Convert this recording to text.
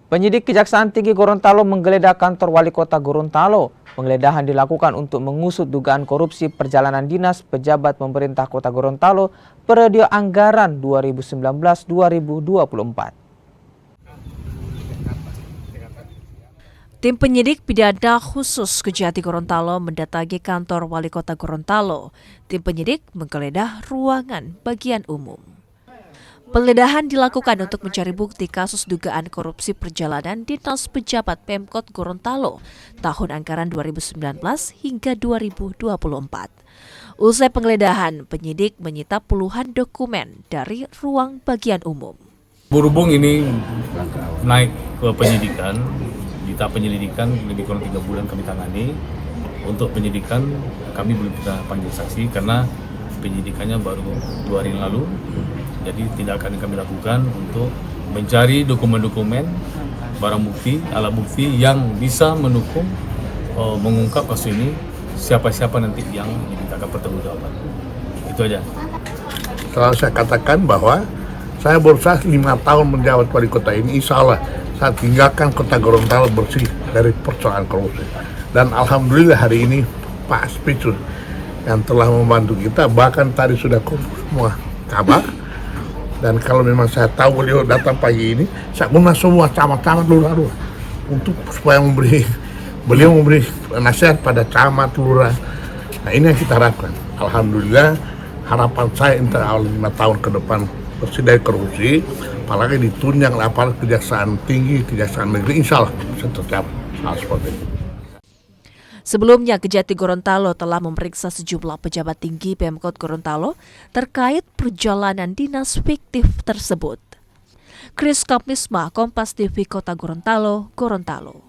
Penyidik Kejaksaan Tinggi Gorontalo menggeledah kantor Wali Kota Gorontalo. Penggeledahan dilakukan untuk mengusut dugaan korupsi perjalanan dinas pejabat pemerintah Kota Gorontalo periode anggaran 2019-2024. Tim penyidik pidana khusus Kejati Gorontalo mendatangi kantor Wali Kota Gorontalo. Tim penyidik menggeledah ruangan bagian umum. Penggeledahan dilakukan untuk mencari bukti kasus dugaan korupsi perjalanan dinas pejabat Pemkot Gorontalo tahun anggaran 2019 hingga 2024. Usai penggeledahan, penyidik menyita puluhan dokumen dari ruang bagian umum. Berhubung ini naik ke penyidikan, di tahap penyelidikan lebih kurang 3 bulan kami tangani. Untuk penyidikan kami belum kita panggil saksi karena penyidikannya baru 2 hari yang lalu. Jadi tidak akan kami lakukan untuk mencari dokumen-dokumen, barang bukti, alat bukti yang bisa mendukung mengungkap kasus ini, siapa-siapa nanti yang dimintakan pertanggungjawaban. Itu aja. Selalu saya katakan bahwa saya berusaha 5 tahun menjabat wali kota ini, insya Allah saya tinggalkan kota Gorontalo bersih dari persoalan korupsi. Dan alhamdulillah hari ini Pak Spicus yang telah membantu kita, bahkan tadi sudah semua kabar. Dan kalau memang saya tahu beliau datang pagi ini, saya undang semua camat-camat lurah untuk supaya beliau memberi nasihat pada camat lurah. Nah ini yang kita harapkan. Alhamdulillah harapan saya untuk 5 tahun ke depan bersih dari korupsi, apalagi ditunjang aparat Kejaksaan Tinggi, Kejaksaan Negeri, insya Allah bisa tercapai hal seperti itu. Sebelumnya, Kejati Gorontalo telah memeriksa sejumlah pejabat tinggi Pemkot Gorontalo terkait perjalanan dinas fiktif tersebut. Kris Kapisma, Kompas TV Kota Gorontalo, Gorontalo.